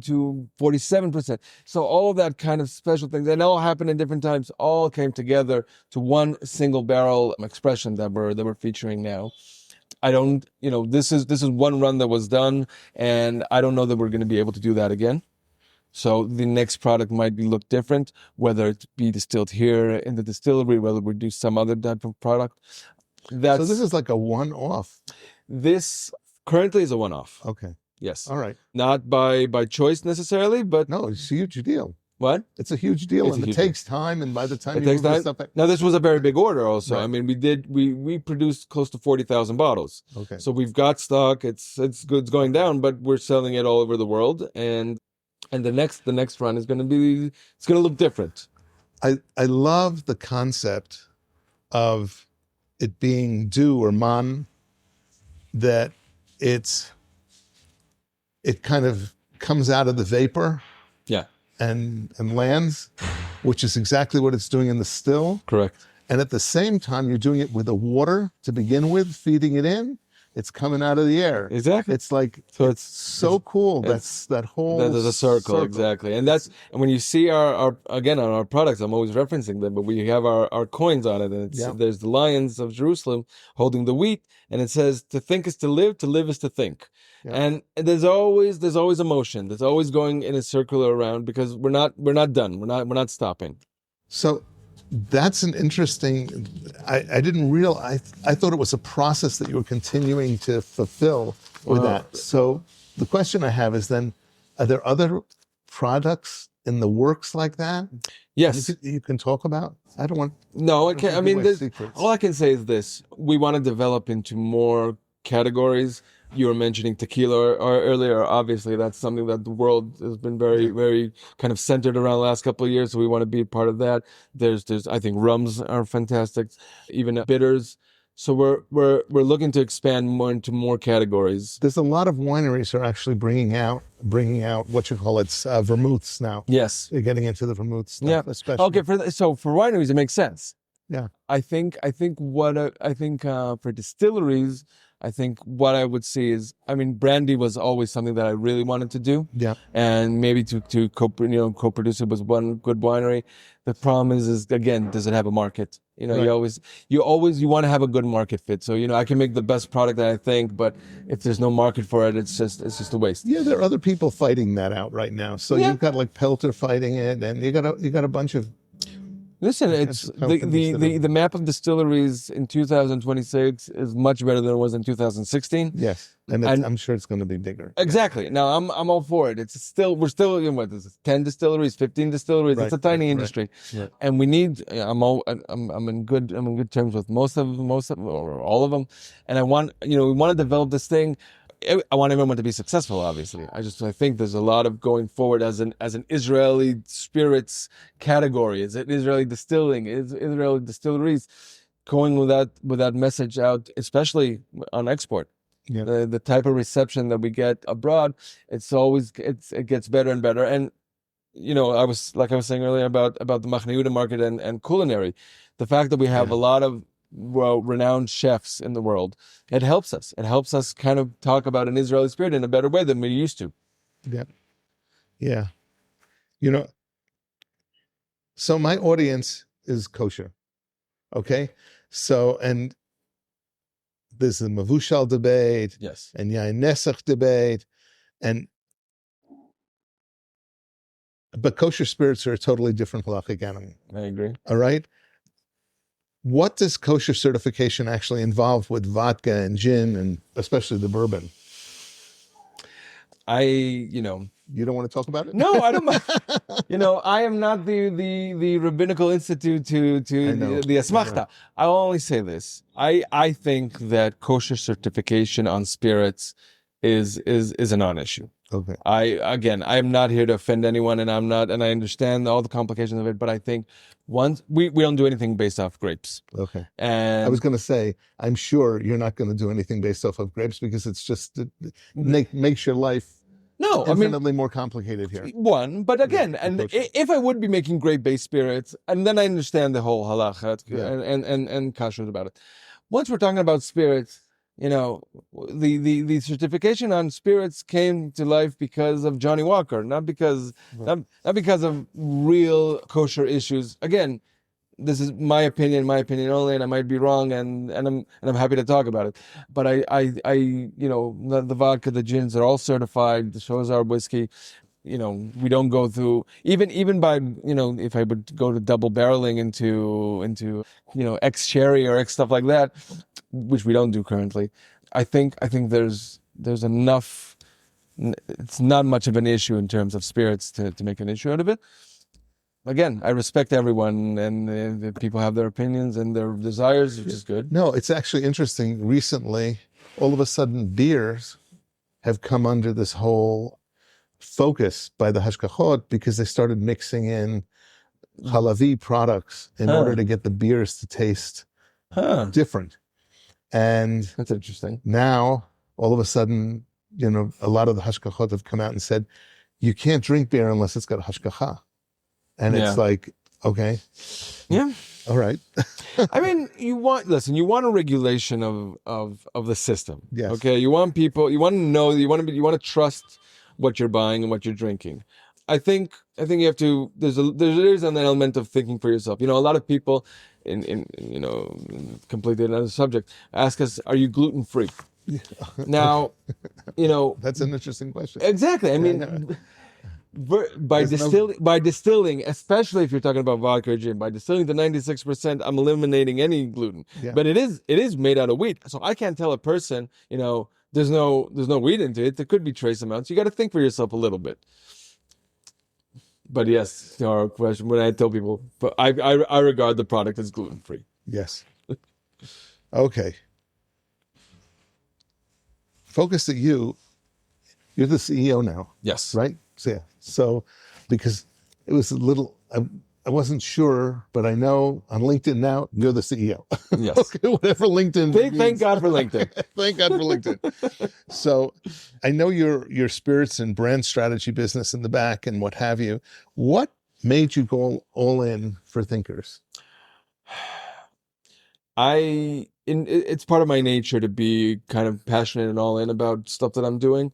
47%. So all of that kind of special things, and all happened in different times, all came together to one single barrel expression that we're featuring now. I don't, this is one run that was done, and I don't know that we're going to be able to do that again. So the next product might look different, whether it be distilled here in the distillery, whether we do some other type of product. So this is like a one-off. This currently is a one-off. Okay. Yes. All right. Not by choice necessarily, but no, it's a huge deal. What? It's a huge deal, and it takes time. And by the time it takes time. Now this was a very big order, also. Right. I mean, we produced close to 40,000 bottles. Okay. So we've got stock. It's good. It's going down, but we're selling it all over the world. And the next run is going to look different. I love the concept of it being du or man, that it kind of comes out of the vapor. Yeah. And lands, which is exactly what it's doing in the still. Correct. And at the same time, you're doing it with the water to begin with, feeding it in. It's coming out of the air. Exactly. It's like, so it's so cool. That's that whole there's a circle. Exactly. And when you see our again, on our products, I'm always referencing them, but we have our coins on it, and there's the lions of Jerusalem holding the wheat, and it says, to think is to live is to think. Yeah. And there's always emotion. There's always going in a circular around, because we're not done. We're not stopping. So that's an interesting, I didn't realize, I thought it was a process that you were continuing to fulfill with that. So the question I have is then, are there other products in the works like that? Yes. You can talk about? I don't want... No, I can't. I mean, all I can say is this. We want to develop into more categories. You were mentioning tequila earlier. Obviously, that's something that the world has been very, very kind of centered around the last couple of years. So we want to be a part of that. There's I think rums are fantastic, even bitters. So we're looking to expand more into more categories. There's a lot of wineries are actually bringing out what you call vermouths now. Yes, they're getting into the vermouth stuff, especially. Okay, so for wineries it makes sense. Yeah, I think for distilleries, I think what I would see is, I mean, brandy was always something that I really wanted to do. Yeah. And maybe to co-produce it with one good winery. The problem is again, does it have a market? Right. You want to have a good market fit. So, I can make the best product that I think, but if there's no market for it, it's just a waste. Yeah, there are other people fighting that out right now. So you've got like Pelter fighting it, and you got a bunch of Listen, it's the map of distilleries in 2026 is much better than it was in 2016. Yes, and I'm sure it's going to be bigger. Exactly. Now I'm all for it. We're still what is it, 10 distilleries, 15 distilleries. It's a tiny industry, and we need. I'm in good terms with most of or all of them, and I want we want to develop this thing. I want everyone to be successful, obviously. I think there's a lot of going forward as an Israeli spirits category, as an Israeli distilling, Israeli distilleries, going with that message out, especially on export. Yeah. The type of reception that we get abroad, it gets better and better. And I was saying earlier about the Mahane Yehuda market and culinary, the fact that we have a lot of renowned chefs in the world, it helps us kind of talk about an Israeli spirit in a better way than we used to. Yeah. So my audience is kosher, okay? So, and there's the mavushal debate, yes, and yain nesach debate, but kosher spirits are a totally different halachic animal. I agree. All right? What does kosher certification actually involve with vodka and gin, and especially the bourbon? You don't want to talk about it? No, I don't. I am not the rabbinical institute to the asmachta. I'll only say this. I think that kosher certification on spirits is a non-issue. Okay. I am not here to offend anyone, and I understand all the complications of it, but I think once we don't do anything based off grapes. Okay. And I was going to say, I'm sure you're not going to do anything based off of grapes, because it's just makes your life infinitely more complicated here. One, but again, and if I would be making grape-based spirits, and then I understand the whole halacha and kashrut about it. Once we're talking about spirits, the certification on spirits came to life because of Johnny Walker, not because of real kosher issues. Again, this is my opinion only, and I might be wrong, and I'm happy to talk about it. But the vodka, the gins are all certified. The Shozar whiskey, we don't go through even by if I would go to double barreling into X sherry or X stuff like that, which we don't do currently. I think there's enough. It's not much of an issue in terms of spirits to make an issue out of it. Again, I respect everyone, and people have their opinions and their desires, which is good. No, it's actually interesting. Recently, all of a sudden, beers have come under this whole focus by the hashgachot, because they started mixing in halavi products in order to get the beers to taste different. And that's interesting. Now, all of a sudden, a lot of the hashgachot have come out and said, you can't drink beer unless it's got hashgacha. And it's like, okay. Yeah. All right. I mean, you want a regulation of the system. Yes. Okay. You want people, you want to know, you want to trust what you're buying and what you're drinking. I think you have to, there's an element of thinking for yourself. A lot of people in completely another subject ask us, are you gluten free? Now, that's an interesting question. Exactly. I mean, by distilling, especially if you're talking about vodka or gin, by distilling to 96%, I'm eliminating any gluten. Yeah. But it is made out of wheat, so I can't tell a person, there's no wheat into it. There could be trace amounts. You got to think for yourself a little bit. But yes, to our question, when I tell people, but I regard the product as gluten free. Yes. Okay. Focus at you. You're the CEO now. Yes. Right? So because it was a little, I wasn't sure, but I know on LinkedIn now, you're the CEO. Yes. Okay, whatever LinkedIn means. Thank God for LinkedIn. Thank God for LinkedIn. So I know your spirits and brand strategy business in the back and what have you. What made you go all in for Thinkers? It's part of my nature to be kind of passionate and all in about stuff that I'm doing.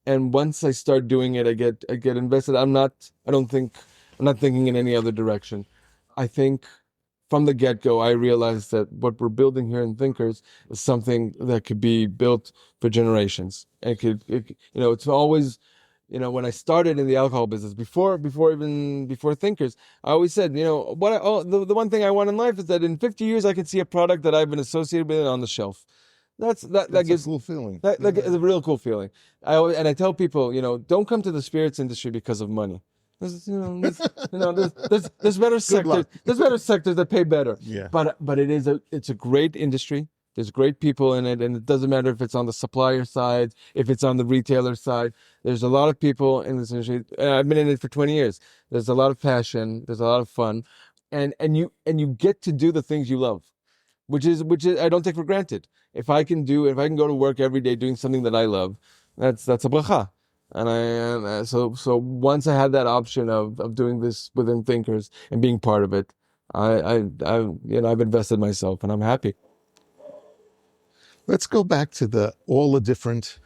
And once I start doing it, I get invested. I'm not thinking in any other direction. I think from the get-go, I realized that what we're building here in Thinkers is something that could be built for generations. It's always, when I started in the alcohol business, before Thinkers, I always said, the one thing I want in life is that in 50 years I can see a product that I've been associated with on the shelf. That gives a cool feeling. That is a real cool feeling. I tell people, don't come to the spirits industry because of money. There's better sectors. There's better sectors that pay better. Yeah. But it's a great industry. There's great people in it, and it doesn't matter if it's on the supplier side, if it's on the retailer side. There's a lot of people in this industry. I've been in it for 20 years. There's a lot of passion. There's a lot of fun, and you get to do the things you love, which is I don't take for granted. If I can go to work every day doing something that I love, that's a bracha. And so once I had that option of doing this within Thinkers and being part of it, I've invested myself, and I'm happy. Let's go back to all the different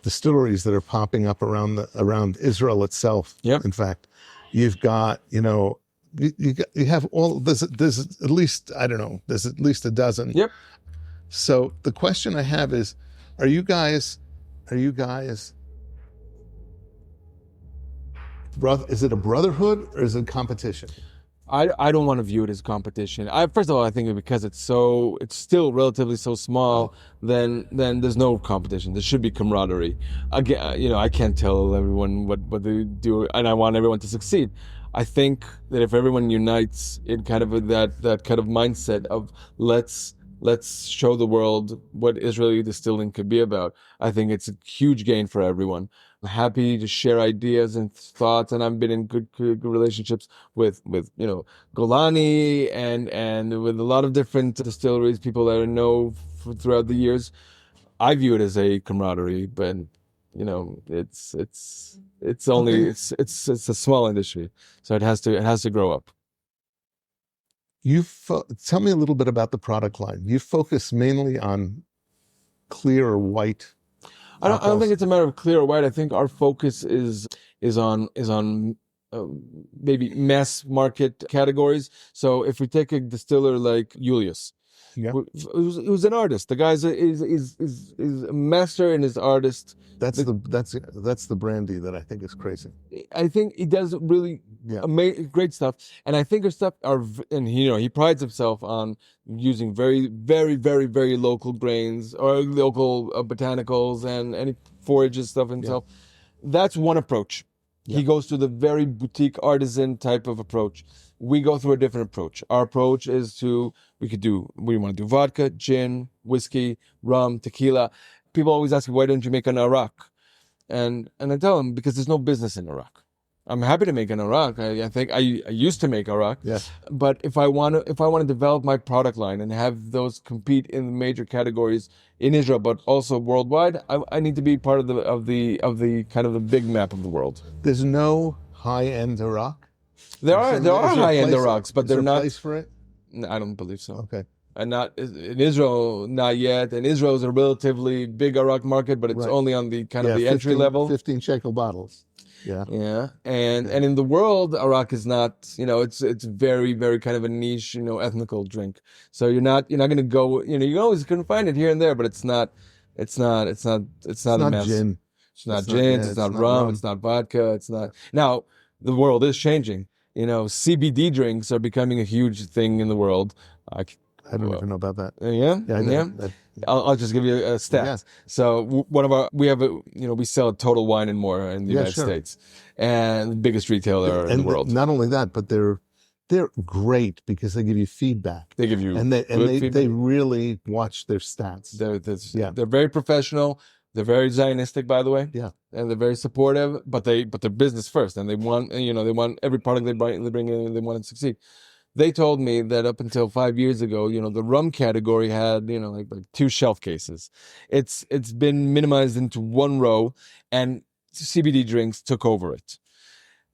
distilleries that are popping up around Israel itself. Yep. In fact, you've got, you have all, there's at least, I don't know, there's at least a dozen. Yep. So the question I have is, are you guys, is it a brotherhood or is it competition? I don't want to view it as competition. First of all, I think because it's still relatively so small, then there's no competition. There should be camaraderie. Again, I can't tell everyone what they do, and I want everyone to succeed. I think that if everyone unites in kind of that kind of mindset of let's show the world what Israeli distilling could be about, I think it's a huge gain for everyone. I'm happy to share ideas and thoughts, and I've been in good relationships with Golani and with a lot of different distilleries, people that I know throughout the years. I view it as a camaraderie, but it's a small industry, so it has to grow up. Tell me a little bit about the product line. You focus mainly on clear or white. I don't think it's a matter of clear or white. I think our focus is on maybe mass market categories. So if we take a distiller like Julius, who's an artist, the guy's is a master in his artist. That's the brandy that I think is crazy. I think he does really great stuff, and I think her stuff he prides himself on using very, very, very, very local grains or local botanicals and any forages stuff himself. That's one approach. He goes to the very boutique artisan type of approach. We go through a different approach. Our approach is we want to do vodka, gin, whiskey, rum, tequila. People always ask me, why don't you make an Iraq? And I tell them, because there's no business in Iraq. I'm happy to make an Iraq. I think I used to make Iraq. Yes. But if I want to develop my product line and have those compete in the major categories in Israel, but also worldwide, I need to be part of the kind of the big map of the world. There's no high-end Iraq? There are high-end Iraqs, but they're not. Place for it? I don't believe so. Okay. And not in Israel, not yet. And Israel is a relatively big Iraq market, but it's only on the kind of the entry level. 15 shekel bottles. Yeah. Yeah. And in the world, Iraq is not, it's very, very kind of a niche, ethnical drink. So you're not going to go, you always can find it here and there, but it's not a mess. Gin. It's not gin. It's not rum. It's not vodka. It's not. Now, the world is changing. CBD drinks are becoming a huge thing in the world. I don't even know about that. Yeah. I'll just give you a stat. Yeah. So we sell a Total Wine and More in the United States, and the biggest retailer in the world. Not only that, but they're great because they give you feedback. They give you they really watch their stats. They're very professional. They're very Zionistic, by the way. Yeah. And they're very supportive, but they're business first, and they want every product they bring in, they want to succeed. They told me that up until 5 years ago, the rum category had, like 2 shelf cases. It's been minimized into 1 row, and CBD drinks took over it.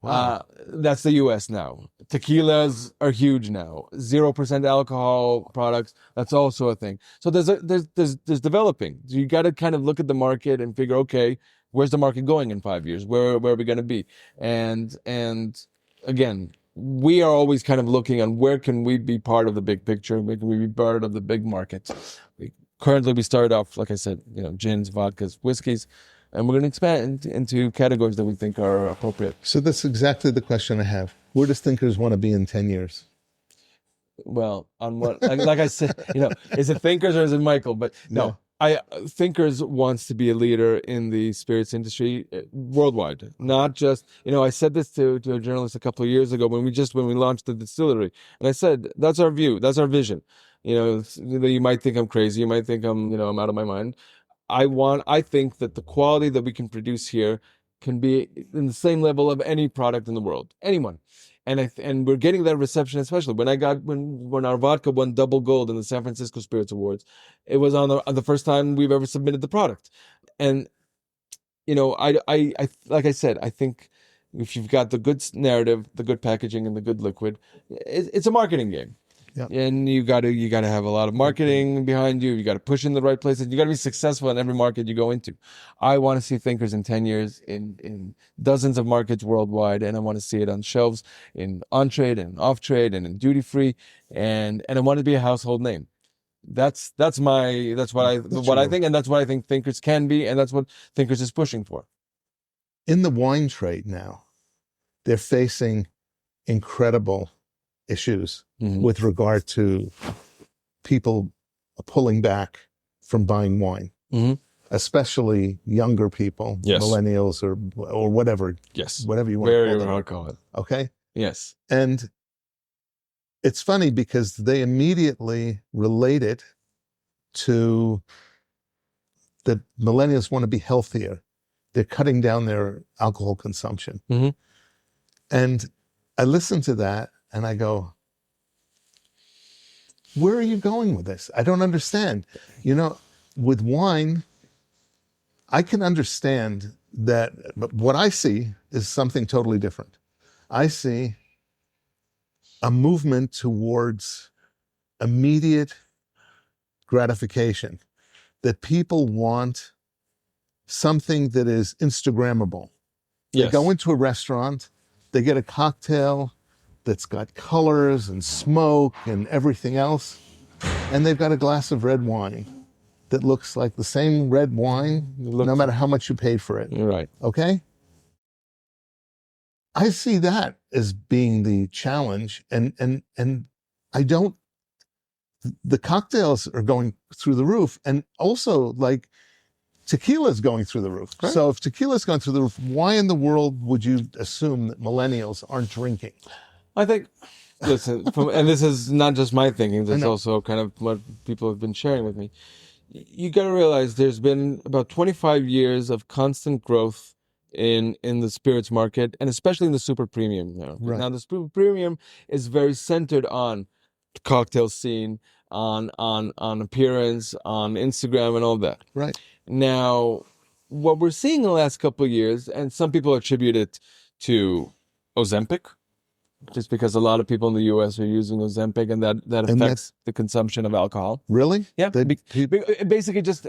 Wow. That's the US now. Tequilas are huge now. 0% alcohol products, that's also a thing. So there's developing. So you got to kind of look at the market and figure, okay, where's the market going in 5 years? Where are we going to be? And again, we are always kind of looking on where can we be part of the big picture, where can we be part of the big market. Currently, we started off, like I said, gins, vodkas, whiskeys. and we're going to expand into categories that we think are appropriate. So that's exactly the question I have. Where does Thinkers want to be in 10 years? Well, on what, like I said, is it Thinkers or is it Michael? But no, Thinkers wants to be a leader in the spirits industry worldwide, not just, I said this to a journalist a couple of years ago when we launched the distillery, and I said, that's our view, that's our vision. You might think I'm crazy, you might think I'm out of my mind. I think that the quality that we can produce here can be in the same level of any product in the world, anyone. And we're getting that reception, especially when our vodka won double gold in the San Francisco Spirits Awards. It was on the first time we've ever submitted the product. And I like I said, I think if you've got the good narrative, the good packaging, and the good liquid, it's a marketing game. Yeah. And you got to have a lot of marketing behind you. You got to push in the right places. You got to be successful in every market you go into. I want to see Thinkers in 10 years in dozens of markets worldwide, and I want to see it on shelves in on trade and off trade and in duty free, and I want to be a household name. That's what I think, and that's what I think Thinkers can be, and that's what Thinkers is pushing for. In the wine trade now, they're facing incredible issues with regard to people pulling back from buying wine, especially younger people, millennials or whatever, whatever you want to call it. Okay. Yes. And it's funny because they immediately relate it to that millennials want to be healthier. They're cutting down their alcohol consumption. And I listen to that and I go, where are you going with this? I don't understand. With wine, I can understand that, but what I see is something totally different. I see a movement towards immediate gratification, that people want something that is Instagrammable. They go into a restaurant, they get a cocktail that's got colors and smoke and everything else, and they've got a glass of red wine that looks like the same red wine, no matter how much you paid for it. Right. Okay? I see that as being the challenge, and I don't. The cocktails are going through the roof, and also like tequila is going through the roof. Right. So if tequila is going through the roof, why in the world would you assume that millennials aren't drinking? I think, listen, and this is not just my thinking, this is also kind of what people have been sharing with me. You got to realize there's been about 25 years of constant growth in the spirits market, and especially in the super premium. Right. Now the super premium is very centered on cocktail scene, on appearance, on Instagram and all that. Right. Now, what we're seeing in the last couple of years, and some people attribute it to Ozempic, just because a lot of people in the U.S. are using Ozempic, and that affects the consumption of alcohol. Really? Yeah. Basically, just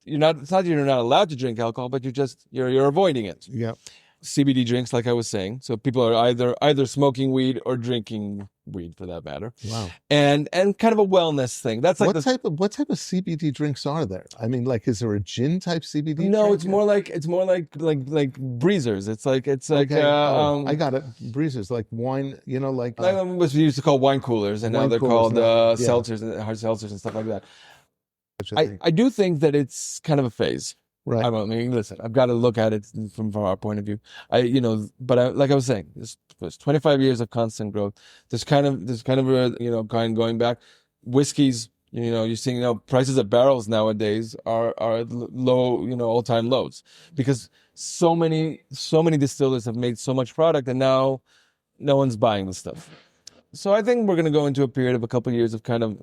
you're not. It's not that you're not allowed to drink alcohol, but you're avoiding it. Yeah. CBD drinks, like I was saying, so people are either smoking weed or drinking weed, for that matter. Wow. And kind of a wellness thing. That's like what type of CBD drinks are there? I mean, like, is there a gin type CBD? No, drink? it's more like breezers. It's like okay. I got it. Breezers, like wine. Like what we used to call wine coolers, and now they're called seltzers and hard seltzers and stuff like that. I do think that it's kind of a phase. Right. I mean, listen, I've got to look at it from our point of view. Like I was saying, there's 25 years of constant growth. There's kind of a, going back. Whiskeys, you're seeing, prices of barrels nowadays are low, all-time lows, because so many distillers have made so much product, and now no one's buying the stuff. So I think we're going to go into a period of a couple of years of kind of,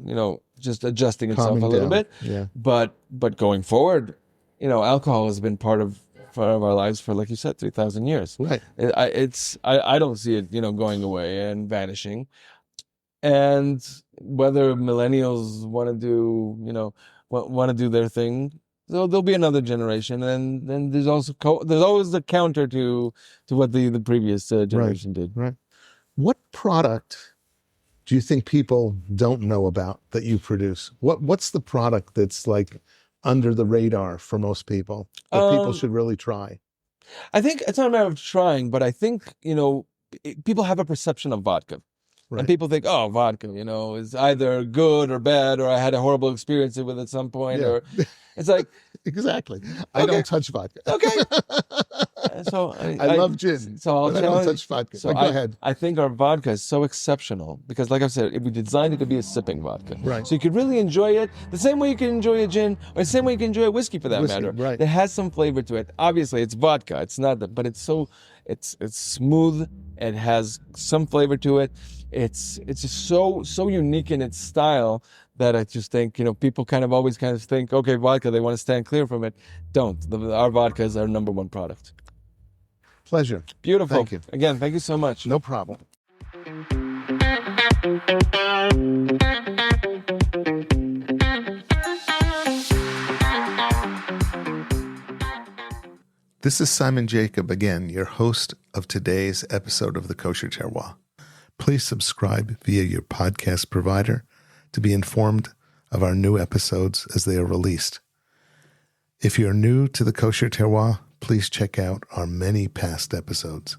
just adjusting itself a little bit. Yeah. But going forward, alcohol has been part of our lives for, like you said, 3,000 years. Right. I don't see it, going away and vanishing. And whether millennials want to do their thing, so there'll be another generation, and then there's always the counter to what the previous generation did. Right. What product do you think people don't know about that you produce? What's the product that's like under the radar for most people that people should really try? I think it's not a matter of trying, but I think, people have a perception of vodka. Right. And people think, oh, vodka, is either good or bad, or I had a horrible experience with it at some point, or it's like... Exactly. I don't touch vodka. Okay. So I love gin, but I don't touch vodka. So go ahead. I think our vodka is so exceptional because, like I said, we designed it to be a sipping vodka. Right. So you could really enjoy it the same way you can enjoy a gin, or the same way you can enjoy a whiskey for that matter. Right. It has some flavor to it. Obviously, it's vodka. It's not that, but it's smooth. It has some flavor to it. It's just so unique in its style that I just think, people always think, okay, vodka, they want to stand clear from it. Don't. Our vodka is our number one product. Pleasure. Beautiful. Thank you. Again, thank you so much. No problem. This is Simon Jacob again, your host of today's episode of the Kosher Terroir. Please subscribe via your podcast provider to be informed of our new episodes as they are released. If you're new to the Kosher Terroir, please check out our many past episodes.